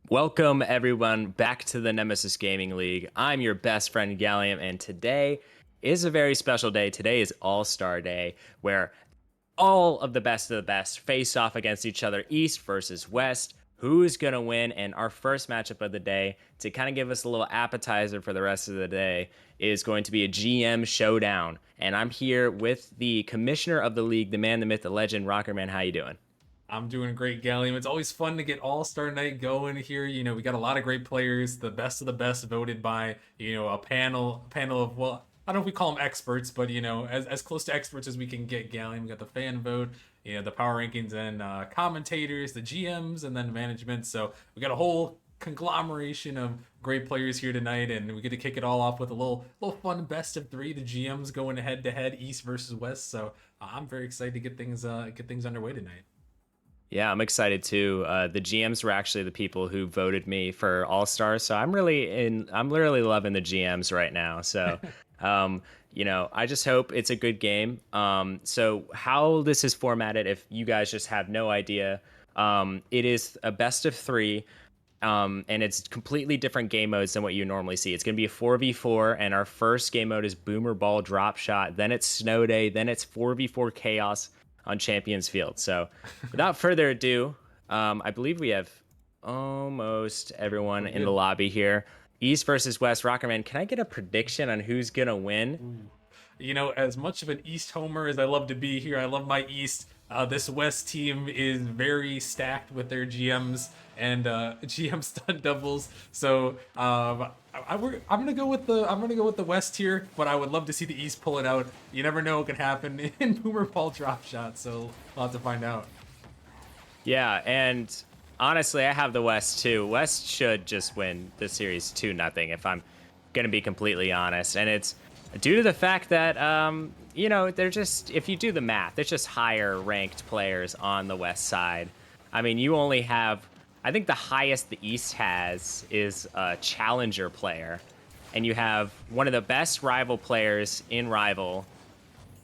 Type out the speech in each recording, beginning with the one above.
Welcome everyone back to the Nemesis Gaming League. I'm your best friend Gallium, and today is a very special day. Today is All-Star Day, where all of the best face off against each other, East versus West. Who's gonna win? And our first matchup of the day, to kind of give us a little appetizer for the rest of the day, is going to be a GM Showdown. And I'm here with the commissioner of the league, the man, the myth, the legend, Rockerman. How you doing? I'm doing great, Gallium. It's always fun to get All-Star Night going here. We got a lot of great players, the best of the best voted by, a panel of, well, I don't know if we call them experts, but, as close to experts as we can get, Gallium. We got the fan vote, the power rankings and commentators, the GMs, and then management. So we got a whole conglomeration of great players here tonight, and we get to kick it all off with a little fun best of three. The GMs going head to head, East versus West. So I'm very excited to get things underway tonight. Yeah, I'm excited too. The GMs were actually the people who voted me for All Stars, so I'm literally loving the GMs right now. So, I just hope it's a good game. So how this is formatted, if you guys just have no idea, it is a best of three. And it's completely different game modes than what you normally see. It's going to be a 4v4, and our first game mode is Boomer Ball Drop Shot. Then it's Snow Day. Then it's 4v4 Chaos on Champions Field. So, without further ado, I believe we have almost everyone We're in the good. lobby here. East versus West. Rockerman, can I get a prediction on who's going to win? As much of an East homer as I love to be here, I love my East. This West team is very stacked with their GMs and GM stunt doubles. So I'm gonna go with the West here, but I would love to see the East pull it out. You never know what can happen in Boomer Ball Drop Shot, so we'll have to find out. Yeah, and honestly, I have the West too. West should just win the series 2-0 if I'm going to be completely honest. And it's due to the fact that they're just, if you do the math, it's just higher ranked players on the West side. I mean, you only have, I think the highest the East has is a challenger player, and you have one of the best rival players in rival,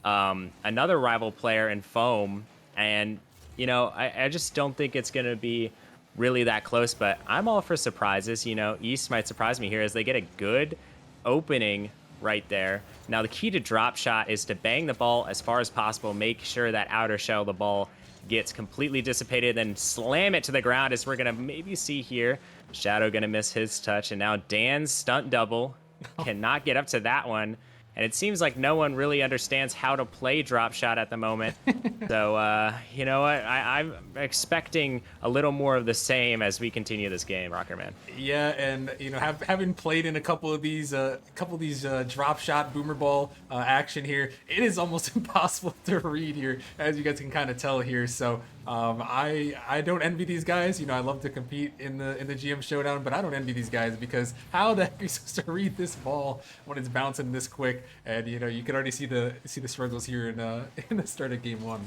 another rival player in foam, and I just don't think it's gonna be really that close. But I'm all for surprises. East might surprise me here as they get a good opening right there. Now the key to drop shot is to bang the ball as far as possible, make sure that outer shell of the ball gets completely dissipated, then slam it to the ground, as we're gonna maybe see here. Shadow gonna miss his touch, and now Dan's stunt double cannot get up to that one. And it seems like no one really understands how to play drop shot at the moment. So, you know what? I'm expecting a little more of the same as we continue this game, Rockerman. Yeah, and having played in a couple of these drop shot boomer ball action here, it is almost impossible to read here, as you guys can kind of tell here. So I don't envy these guys. I love to compete in the GM Showdown, but I don't envy these guys because how the heck are you supposed to read this ball when it's bouncing this quick? And you can already see the struggles here in in the start of game one.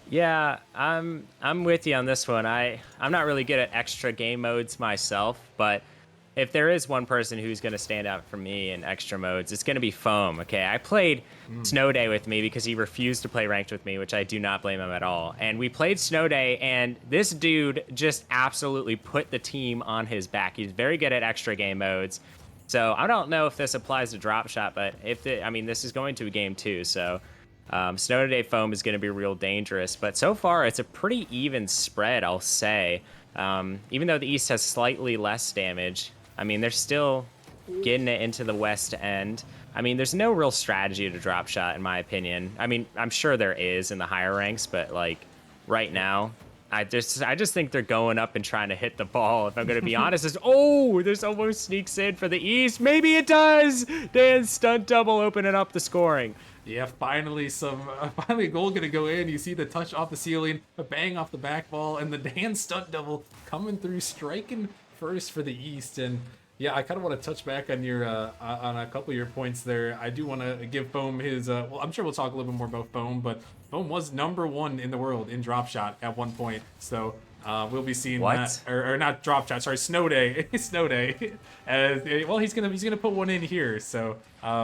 Yeah, I'm with you on this one. I'm not really good at extra game modes myself, but if there is one person who's going to stand out for me in extra modes, it's going to be Foam. Okay, I played Snow Day with me because he refused to play ranked with me, which I do not blame him at all. And we played Snow Day, and this dude just absolutely put the team on his back. He's very good at extra game modes. So I don't know if this applies to drop shot, but I mean, this is going to a game too, so Snow Day Foam is going to be real dangerous. But so far, it's a pretty even spread, I'll say. Even though the East has slightly less damage, I mean, they're still getting it into the West end. I mean, there's no real strategy to drop shot, in my opinion. I mean, I'm sure there is in the higher ranks, but like right now, I just think they're going up and trying to hit the ball. If I'm going to be honest, this almost sneaks in for the East. Maybe it does. Dan's stunt double opening up the scoring. Yeah, finally a goal gonna go in. You see the touch off the ceiling, a bang off the back ball, and the Dan stunt double coming through, striking first for the East. And yeah, I kind of want to touch back on your on a couple of your points there. I do want to give Foam his. Well, I'm sure we'll talk a little bit more about Foam, but Foam was #1 in the world in drop shot at one point. So we'll be seeing that, What? or not drop shot. Sorry, Snow Day, Snow Day. Well, he's gonna put one in here. So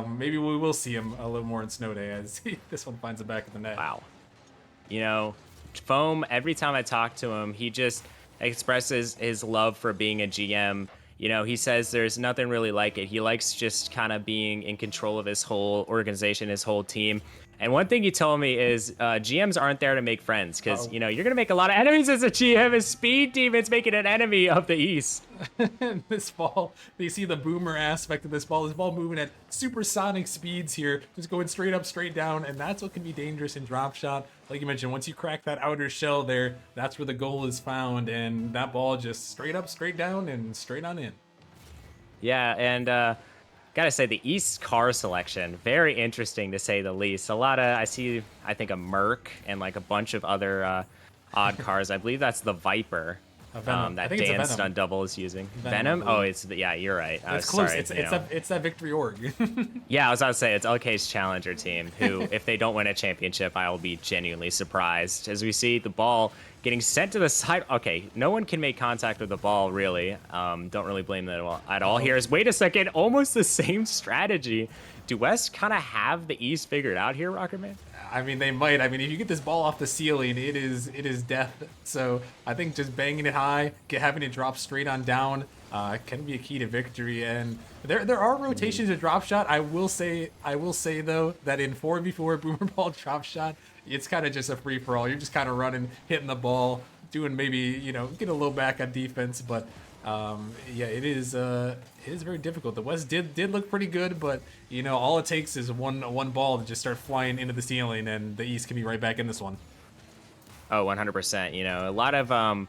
maybe we will see him a little more in Snow Day as this one finds the back of the net. Wow. You know, Foam, every time I talk to him, expresses his love for being a GM. You know, he says there's nothing really like it. He likes just kind of being in control of his whole organization, his whole team. And one thing he told me is GMs aren't there to make friends because, Uh-oh. you know, you're going to make a lot of enemies as a GM. His speed demons making an enemy of the East. This ball, you see the boomer aspect of this ball. This ball moving at supersonic speeds here, just going straight up, straight down, and that's what can be dangerous in drop shot. Like you mentioned, once you crack that outer shell there, that's where the goal is found, and that ball just straight up, straight down, and straight on in. Yeah, and gotta say the East car selection very interesting to say the least. A lot of I think a Merc and like a bunch of other odd cars. I believe that's the Viper. A Venom. I That think it's a Dan Venom. Stunt Double is using. Venom, Venom? I Oh, believe. it's yeah, you're right. It's close. Sorry, It's that Victory Org. yeah, I was about to say it's LK's challenger team, who, if they don't win a championship, I will be genuinely surprised. As we see the ball getting sent to the side. Okay, no one can make contact with the ball, really. Don't really blame them at all here. Wait a second, almost the same strategy. Do West kind of have the East figured out here, Rockerman? I mean, they might. I mean, if you get this ball off the ceiling, it is death. So I think just banging it high, having it drop straight on down, can be a key to victory. And there are rotations of drop shot. I will say though that in 4v4 boomer ball drop shot, it's kind of just a free for all. You're just kind of running, hitting the ball, doing maybe get a little back on defense, but. Yeah, it is very difficult. The West did look pretty good, but all it takes is one ball to just start flying into the ceiling, and the East can be right back in this one. Oh, 100%. A lot of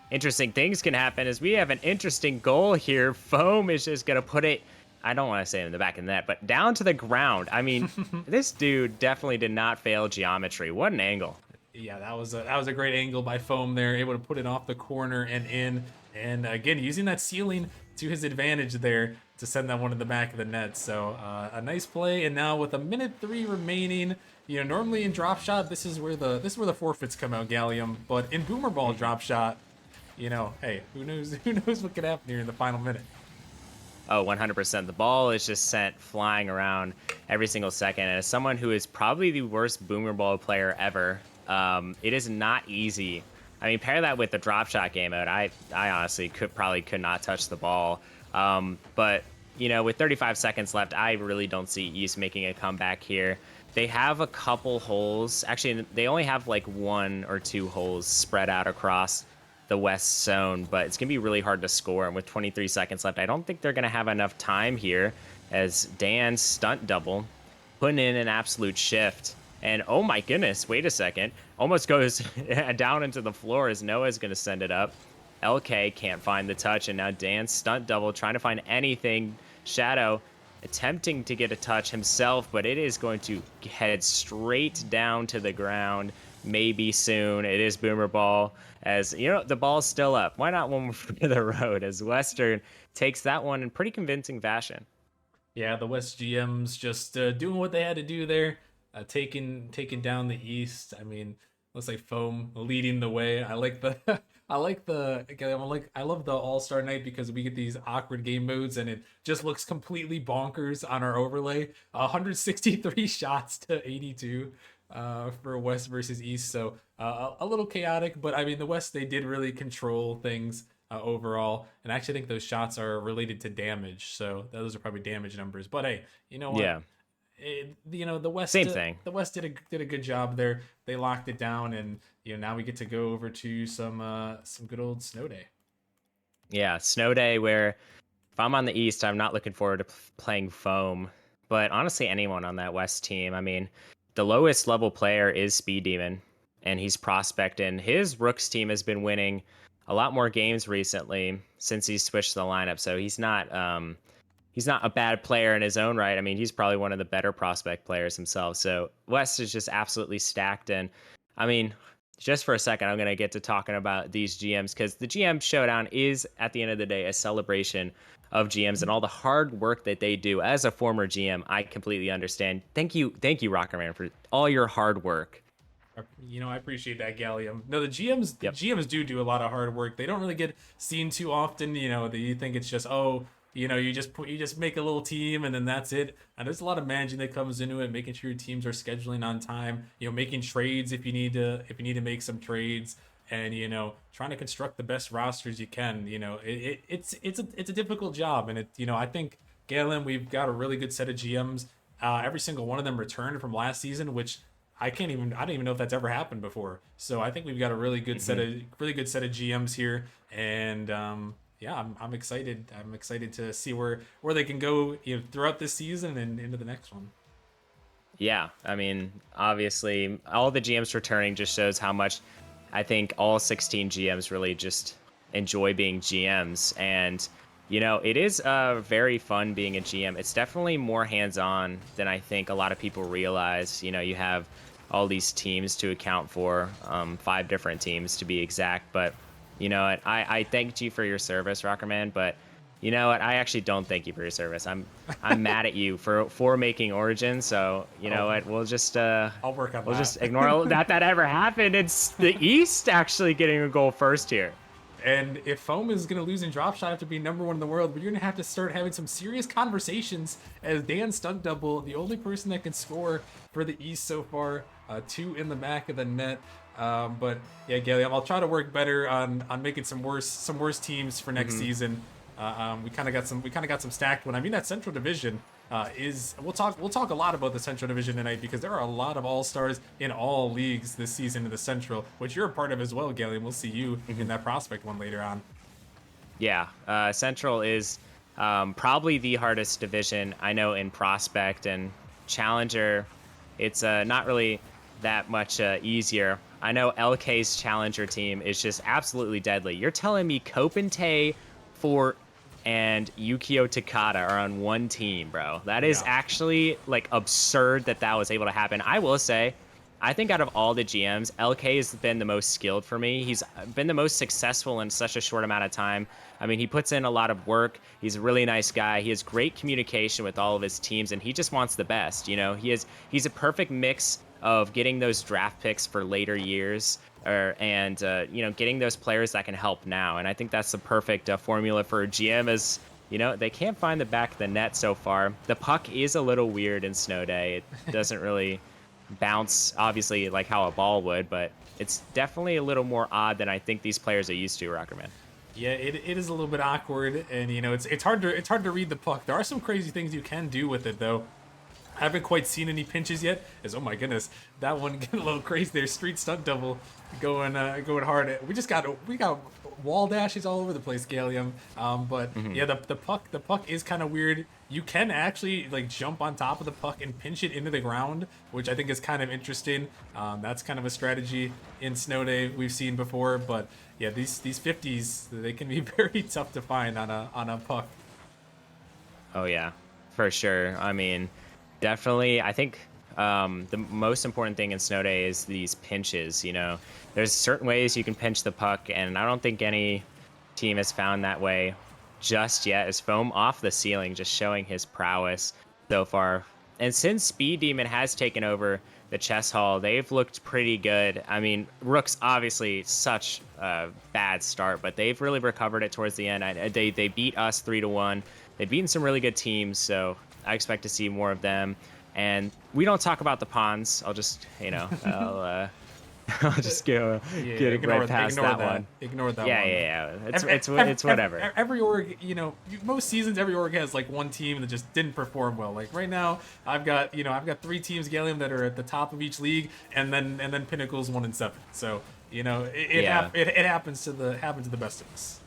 interesting things can happen as we have an interesting goal here. Foam is just going to put it, I don't want to say in the back of the net, but down to the ground. I mean, this dude definitely did not fail geometry. What an angle. Yeah, that was a great angle by Foam there, able to put it off the corner and in. And again, using that ceiling to his advantage there to send that one to the back of the net. So a nice play. And now with a minute 3 remaining, normally in drop shot, this is where the forfeits come out, Gallium. But in boomer ball drop shot, hey, who knows what could happen here in the final minute. Oh, 100%. The ball is just sent flying around every single second. And as someone who is probably the worst boomer ball player ever, it is not easy. I mean, pair that with the drop shot game mode. I honestly could not touch the ball. But with 35 seconds left, I really don't see East making a comeback here. They have a couple holes. Actually, they only have like 1 or 2 holes spread out across the West zone, but it's gonna be really hard to score. And with 23 seconds left, I don't think they're gonna have enough time here. As Dan's stunt double putting in an absolute shift. And oh my goodness, wait a second. Almost goes down into the floor as Noah's going to send it up. LK can't find the touch, and now Dan's stunt double trying to find anything. Shadow attempting to get a touch himself, but it is going to head straight down to the ground. Maybe soon. It is boomer ball. As the ball's still up. Why not one more for the road? As Western takes that one in pretty convincing fashion. Yeah, the West GMs just doing what they had to do there. Taking down the East. I mean, looks like Foam leading the way. I like the I love the All-Star night because we get these awkward game modes and it just looks completely bonkers on our overlay. 163 shots to 82 for West versus East. So a little chaotic, but I mean the West, they did really control things overall, and I actually think those shots are related to damage. So those are probably damage numbers. But hey, you know what? Yeah. The West Same thing. The West did a good job there. They locked it down, and now we get to go over to some good old snow day. Yeah, snow day. Where if I'm on the East, I'm not looking forward to playing Foam. But honestly, anyone on that West team. I mean, the lowest level player is Speed Demon, and he's prospecting. His Rooks team has been winning a lot more games recently since he's switched the lineup. So he's not a bad player in his own right. I mean, he's probably one of the better prospect players himself. So West is just absolutely stacked. And I mean, just for a second, I'm going to get to talking about these GMs because the GM Showdown is, at the end of the day, a celebration of GMs and all the hard work that they do. As a former GM, I completely understand. Thank you, Rockerman, for all your hard work. I appreciate that, Gallium. No, the GMs do a lot of hard work. They don't really get seen too often. You think it's just, you just make a little team and then that's it. And there's a lot of managing that comes into it, making sure your teams are scheduling on time. Making trades if you need to make some trades. and trying to construct the best rosters you can. It's a difficult job, and I think Galen, we've got a really good set of GMs. Every single one of them returned from last season, which I don't even know if that's ever happened before. So I think we've got a really good set of GMs here, and yeah, I'm excited. I'm excited to see where they can go, throughout this season and into the next one. Yeah, I mean, obviously, all the GMs returning just shows how much I think all 16 GMs really just enjoy being GMs. And, it is very fun being a GM. It's definitely more hands on than I think a lot of people realize. You have all these teams to account for, 5 different teams to be exact. But, I thanked you for your service, Rockerman, but you know what? I actually don't thank you for your service. I'm mad at you for making Origin. So you know what? I'll work on We'll that. just ignore that ever happened. It's the East actually getting a goal first here. And if Foam is going to lose in drop shot after being number 1 in the world, but you're going to have to start having some serious conversations as Dan Stunt Double, the only person that can score for the East so far, 2 in the back of the net. But yeah, Gallium, I'll try to work better on making some worse teams for next season. We kind of got some stacked one. I mean, that Central Division we'll talk a lot about the Central Division tonight, because there are a lot of all-stars in all leagues this season in the Central, which you're a part of as well, Gallium. We'll see you in that prospect one later on. Yeah, Central is probably the hardest division I know in prospect, and Challenger. It's not really that much easier. I know LK's Challenger team is just absolutely deadly. You're telling me Kopente, Fort, and Yukio Takata are on one team, bro. That is actually like absurd that was able to happen. I will say, I think out of all the GMs, LK has been the most skilled for me. He's been the most successful in such a short amount of time. I mean, he puts in a lot of work. He's a really nice guy. He has great communication with all of his teams, and he just wants the best. He's a perfect mix of getting those draft picks for later years, and getting those players that can help now. And I think that's the perfect formula for a GM. As they can't find the back of the net so far. The puck is a little weird in Snow Day. It doesn't really bounce, obviously, like how a ball would, but it's definitely a little more odd than I think these players are used to, Rockerman. Yeah, it is a little bit awkward, and it's hard to read the puck. There are some crazy things you can do with it, though. I haven't quite seen any pinches yet. Oh my goodness, that one getting a little crazy there. Street Stunt Double going hard. We got wall dashes all over the place, Gallium. But yeah, the puck is kind of weird. You can actually like jump on top of the puck and pinch it into the ground, which I think is kind of interesting. That's kind of a strategy in Snow Day we've seen before. But yeah, these 50s, they can be very tough to find on a puck. Oh yeah, for sure. I mean, definitely, I think the most important thing in Snow Day is these pinches. There's certain ways you can pinch the puck, and I don't think any team has found that way just yet. As Foam off the ceiling, just showing his prowess so far. And since Speed Demon has taken over the chess hall, they've looked pretty good. I mean, Rook's obviously such a bad start, but they've really recovered it towards the end. They beat us 3-1. They've beaten some really good teams, so I expect to see more of them. And we don't talk about the pawns. I'll just, I'll just get right past that one. Ignore that one. Yeah. It's whatever. Every org, most seasons, every org has like one team that just didn't perform well. Like right now, I've got 3 teams, Gallium, that are at the top of each league, and then Pinnacle's 1 and 7. So it happens to the best of us.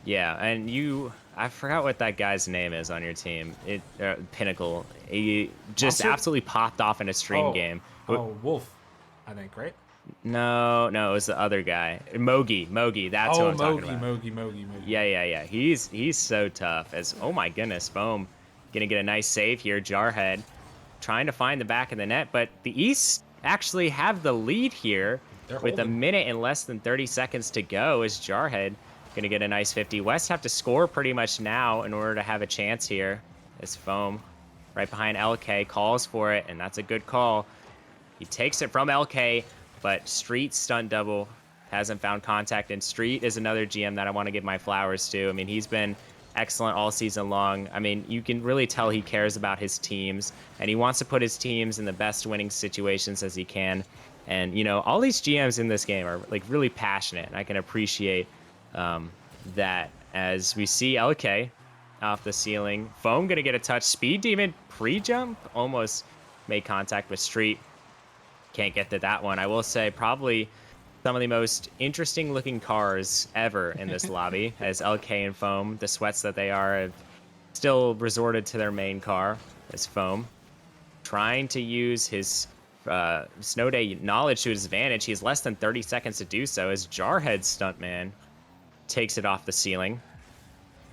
Yeah, and I forgot what that guy's name is on your team. Pinnacle. He just absolutely popped off in a stream game. Oh, Wolf, I think, right? No, it was the other guy. Mogi, that's what I'm talking about. Mogi. Yeah. He's so tough. Oh my goodness, Foam gonna get a nice save here. Jarhead trying to find the back of the net, but the East actually have the lead here with a minute and less than 30 seconds to go. As Jarhead gonna get a nice 50. West have to score pretty much now in order to have a chance here. As Foam right behind LK calls for it, and that's a good call. He takes it from LK, but Street Stunt Double hasn't found contact, and Street is another GM that I want to give my flowers to. I mean, he's been excellent all season long. I mean, you can really tell he cares about his teams, and he wants to put his teams in the best winning situations as he can. And, all these GMs in this game are like really passionate. And I can appreciate that as we see LK off the ceiling. Foam going to get a touch. Speed Demon pre-jump almost made contact with Street. Can't get to that one. I will say probably some of the most interesting looking cars ever in this lobby as LK and Foam, the sweats that they are, have still resorted to their main car as Foam, trying to use his Snow Day knowledge to his advantage. He has less than 30 seconds to do so as Jarhead Stuntman takes it off the ceiling.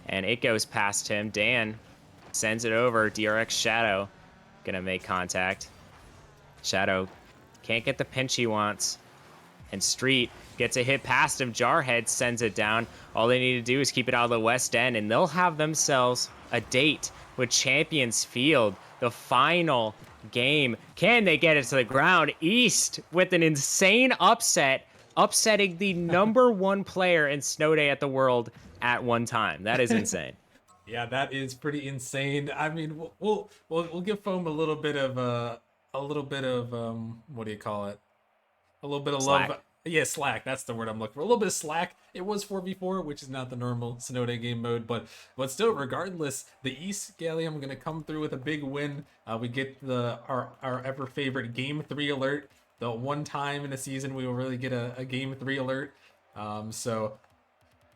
And it goes past him. Dan sends it over. DRX Shadow gonna make contact. Shadow can't get the pinch he wants. And Street gets a hit past him. Jarhead sends it down. All they need to do is keep it out of the West End, and they'll have themselves a date with Champions Field, the final game. Can they get it to the ground? East with an insane upset, upsetting the #1 player in Snow Day at the World at one time. That is insane. Yeah, that is pretty insane. I mean, we'll give Foam what do you call it? A little bit of Slack. love. Yeah, slack. That's the word I'm looking for. A little bit of slack. It was 4v4, which is not the normal Snow Day game mode, but still, regardless, the East Gallium going to come through with a big win. We get our ever favorite Game 3 alert. The one time in a season we will really get a Game 3 alert. So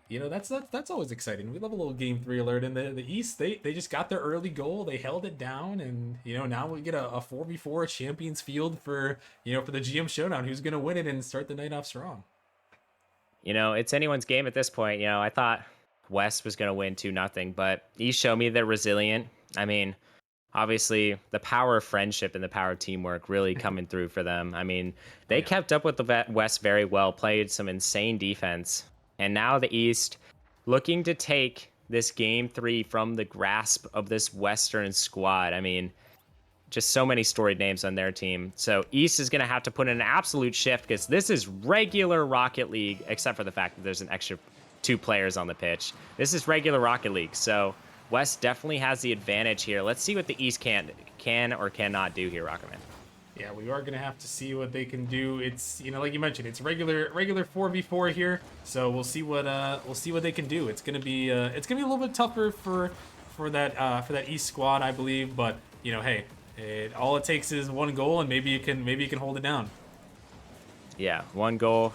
that's always exciting. We love a little Game 3 alert. In the East, they just got their early goal. They held it down, and now we get a 4v4 Champions Field for for the GM Showdown. Who's gonna win it and start the night off strong? It's anyone's game at this point. I thought West was going to win 2-0, but East showed me they're resilient. I mean, obviously, the power of friendship and the power of teamwork really coming through for them. I mean, they kept up with the West very well, played some insane defense. And now the East looking to take this game 3 from the grasp of this Western squad. I mean, just so many storied names on their team. So East is going to have to put in an absolute shift because this is regular Rocket League, except for the fact that there's an extra 2 players on the pitch. This is regular Rocket League. So West definitely has the advantage here. Let's see what the East can or cannot do here, Rocketman. Yeah, we are gonna have to see what they can do. It's like you mentioned, it's regular 4v4 here. So we'll see what they can do. It's gonna be a little bit tougher for that East squad, I believe. But hey, all it takes is one goal, and maybe you can hold it down. Yeah, one goal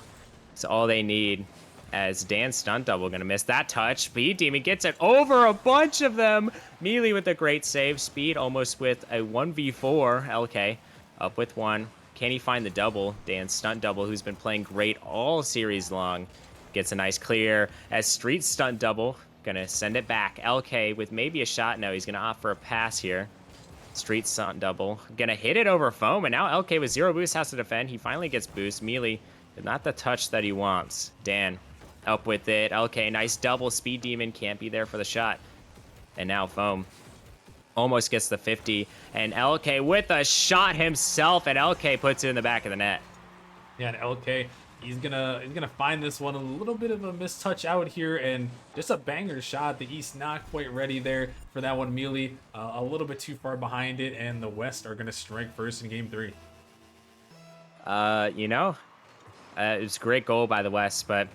is all they need. As Dan stunt double gonna miss that touch. Speed Demon gets it over a bunch of them. Melee with a great save. Speed almost with a 1v4. LK up with 1. Can he find the double? Dan stunt double, who's been playing great all series long, gets a nice clear. As Street stunt double gonna send it back. LK with maybe a shot. No, he's gonna opt for a pass here. Street stunt double gonna hit it over Foam, and now LK with 0 boost has to defend. He finally gets boost. Melee, but not the touch that he wants. Dan up with it. LK, nice double. Speed Demon can't be there for the shot. And now Foam almost gets the 50. And LK with a shot himself, and LK puts it in the back of the net. Yeah, and LK, he's gonna find this one. A little bit of a mistouch out here, and just a banger shot. The East not quite ready there for that one. Melee a little bit too far behind it, and the West are gonna strike first in game 3. It was a great goal by the West, but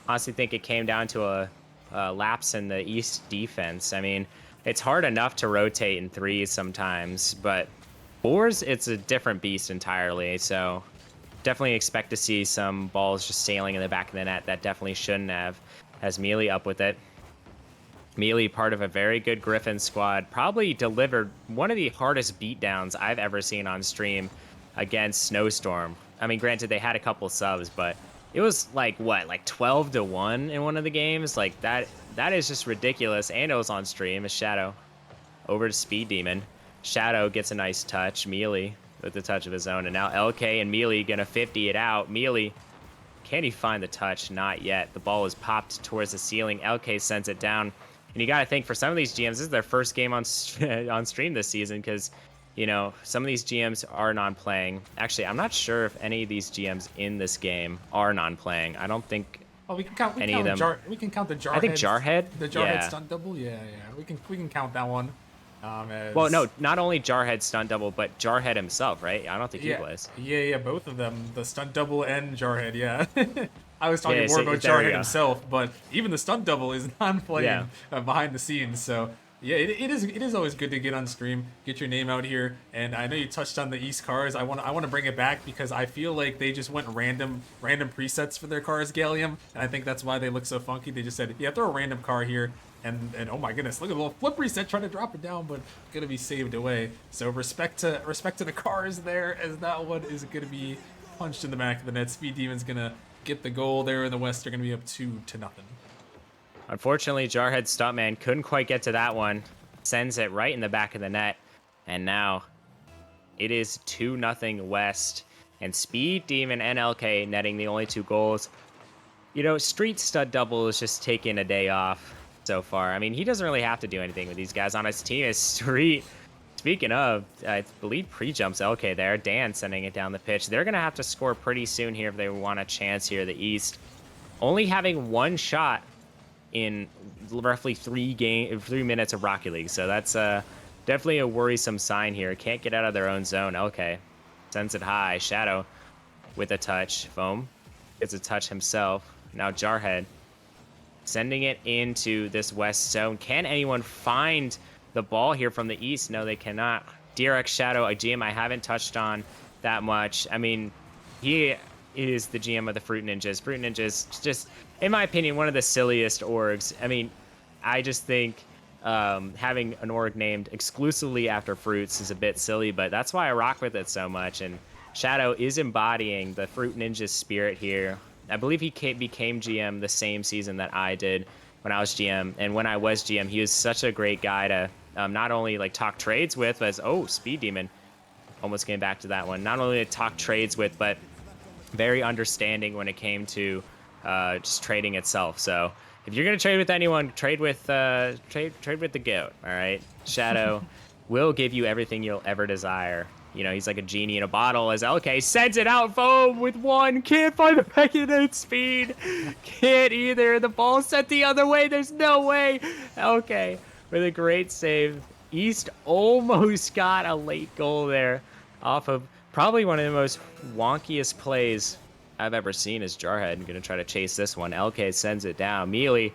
honestly think it came down to a lapse in the East defense. I mean, it's hard enough to rotate in 3s sometimes, but 4s, it's a different beast entirely. So definitely expect to see some balls just sailing in the back of the net that definitely shouldn't have. Has Melee up with it. Melee, part of a very good Griffin squad, probably delivered one of the hardest beatdowns I've ever seen on stream against Snowstorm. I mean, granted, they had a couple subs, but it was like 12-1 in one of the games. Like that is just ridiculous. And it was on stream. A Shadow over to Speed Demon. Shadow gets a nice touch. Melee with the touch of his own, and now LK and Melee gonna 50 it out. Melee, can he find the touch? Not yet. The ball is popped towards the ceiling. LK sends it down, and you gotta think for some of these GMs, this is their first game on stream this season because some of these GMs are non-playing. Actually, I'm not sure if any of these GMs in this game are non-playing. I don't think we can count any of them. We can count the Jarhead. I think Jarhead. The Jarhead stunt double. Yeah. We can count that one. Well, As no, not only Jarhead stunt double, but Jarhead himself, right? I don't think he Yeah, plays. yeah, both of them, the stunt double and Jarhead. Yeah, I was talking Yeah, more so, about there we Jarhead go. himself, but even the stunt double is not Yeah. playing behind the scenes. So yeah, it is always good to get on stream, get your name out here. And I know you touched on the East cars. I want to bring it back because I feel like they just went random presets for their cars, Gallium, and I think that's why they look so funky. They just said, yeah, throw a random car here. And oh my goodness, look at the little flip reset trying to drop it down, but gonna be saved away. So respect to the cars there, as that one is gonna be punched in the back of the net. Speed Demon's gonna get the goal there, and the West are gonna be up 2-0. Unfortunately, Jarhead Stuntman couldn't quite get to that one. Sends it right in the back of the net. And now it is 2-0 West. And Speed Demon and LK netting the only 2 goals. You know, Street Stud Double is just taking a day off so far. I mean, he doesn't really have to do anything with these guys on his team. Is Street. Speaking of, I believe pre-jumps LK there. Dan sending it down the pitch. They're going to have to score pretty soon here if they want a chance here, the East. Only having 1 shot in roughly 3 minutes of Rocket League. So that's definitely a worrisome sign here. Can't get out of their own zone. Okay. Sends it high. Shadow with a touch. Foam gets a touch himself. Now Jarhead sending it into this West zone. Can anyone find the ball here from the East? No, they cannot. DRX Shadow, a GM I haven't touched on that much. I mean, he is the GM of the Fruit Ninjas. Fruit Ninjas, just, in my opinion, one of the silliest orgs. I mean, I just think having an org named exclusively after fruits is a bit silly, but that's why I rock with it so much. And Shadow is embodying the Fruit Ninja spirit here. I believe he became GM the same season that I did when I was GM. And when I was GM, he was such a great guy to not only like talk trades with, as Speed Demon almost came back to that one. Not only to talk trades with, but very understanding when it came to just trading itself. So if you're gonna trade with anyone, trade with the goat. All right, Shadow will give you everything you'll ever desire. You know, he's like a genie in a bottle. As LK sends it out, Foam with 1. Can't find the back of net. Speed can't either. The ball sent the other way. There's no way. LK with a great save. East almost got a late goal there off of probably one of the most wonkiest plays I've ever seen is Jarhead. Gonna try to chase this one. LK sends it down. Mealy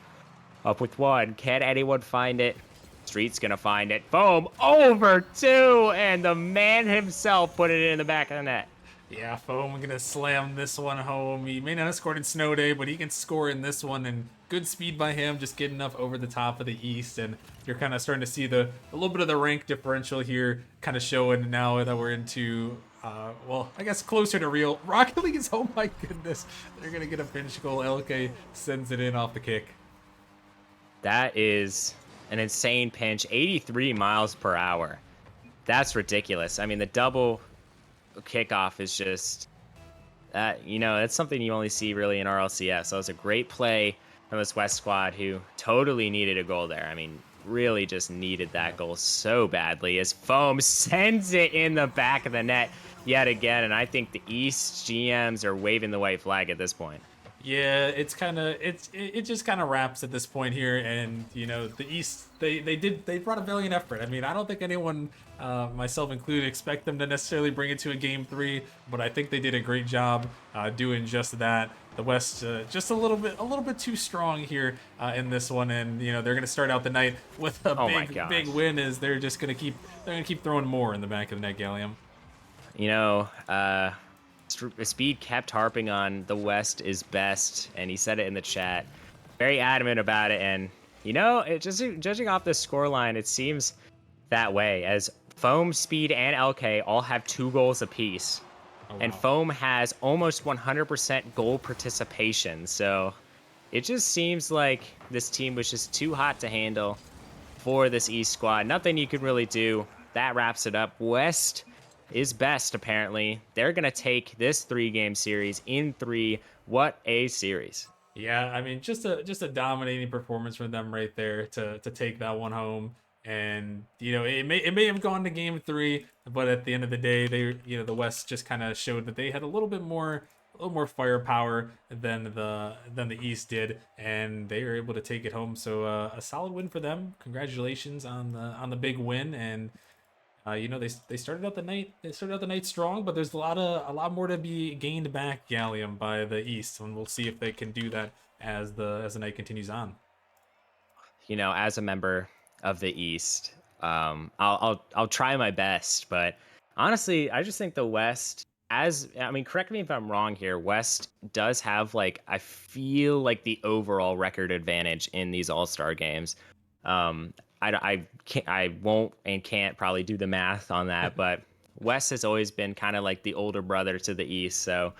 up with 1. Can anyone find it? Street's gonna find it. Foam over 2, and the man himself put it in the back of the net. Yeah, Foam gonna slam this one home. He may not have scored in Snow Day, but he can score in this one, and good speed by him, just getting enough over the top of the East. And you're kind of starting to see a little bit of the rank differential here, kind of showing now that we're into, well, I guess closer to real Rocket League. Oh my goodness, they're gonna get a pinch goal. LK sends it in off the kick. That is an insane pinch. 83 miles per hour. That's ridiculous. I mean, the double kickoff is just you know, it's something you only see really in RLCS. So it was a great play from this West squad who totally needed a goal there. I mean, really just needed that goal so badly as Foam sends it in the back of the net yet again. And I think the East GMs are waving the white flag at this point. Yeah, it just kind of wraps at this point here, and you know the East they brought a valiant effort. I mean, I don't think anyone, myself included, expect them to necessarily bring it to a game 3, but I think they did a great job doing just that. The West just a little bit too strong here in this one, and you know they're gonna start out the night with a big win. As they're gonna keep throwing more in the back of the net, Gallium. You know, Speed kept harping on the West is best, and he said it in the chat. Very adamant about it, and you know, just judging off the scoreline, it seems that way. As Foam, Speed, and LK all have 2 goals apiece, Oh, wow. and Foam has almost 100% goal participation. So it just seems like this team was just too hot to handle for this East squad. Nothing you could really do. That wraps it up. West is best, apparently. They're going to take this 3-game series in 3. What a series. Yeah, I mean, just a dominating performance from them right there to take that one home. And you know, it may have gone to game 3, but at the end of the day, the West just kind of showed that they had a little bit more a little more firepower than the East did, and they were able to take it home. So a solid win for them. Congratulations on the big win. And they started out the night strong, but there's a lot more to be gained back, Gallium, by the East, and we'll see if they can do that as the night continues on. As a member of the East, I'll try my best, but honestly, I just think the West, as I mean, correct me if I'm wrong here, West does have like I feel like the overall record advantage in these All Star games. I can't, I won't and can't probably do the math on that, but West has always been kind of like the older brother to the East, so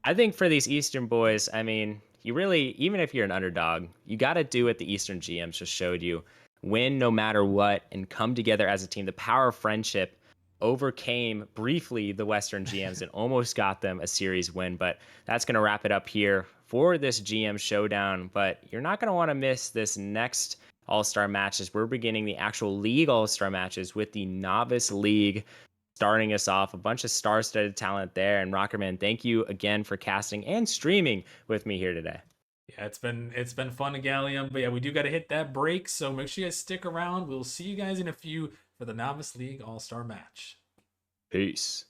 I think for these Eastern boys, I mean, you really, even if you're an underdog, you got to do what the Eastern GMs just showed you: win no matter what and come together as a team. The power of friendship overcame briefly the Western GMs and almost got them a series win. But that's going to wrap it up here for this GM showdown. But you're not going to want to miss this next All Star matches. We're beginning the actual League All Star matches with the Novice League starting us off. A bunch of star-studded talent there. And Rockerman, thank you again for casting and streaming with me here today. Yeah, it's been fun, Gallium, but yeah, we do got to hit that break. So make sure you guys stick around. We'll see you guys in a few for the Novice League All Star match. Peace.